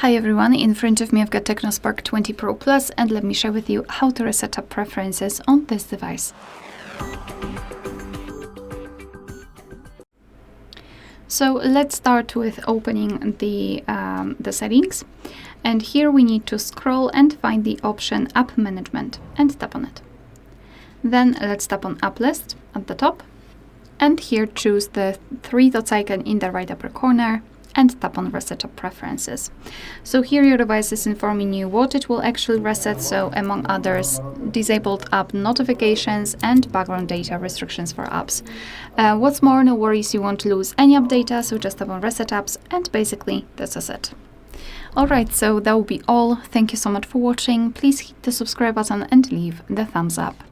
Hi everyone, in front of me I've got TECNO Spark 20 Pro Plus, and let me share with you how to reset up preferences on this device. So let's start with opening the settings, and here we need to scroll and find the option App Management and tap on it. Then let's tap on App List at the top, and here choose the three dots icon in the right upper corner and tap on Reset Up Preferences. So here your device is informing you what it will actually reset, so among others, disabled app notifications and background data restrictions for apps. What's more, no worries, you won't lose any app data, so just tap on Reset Apps, and basically that's it. Alright, so that will be all. Thank you so much for watching. Please hit the subscribe button and leave the thumbs up.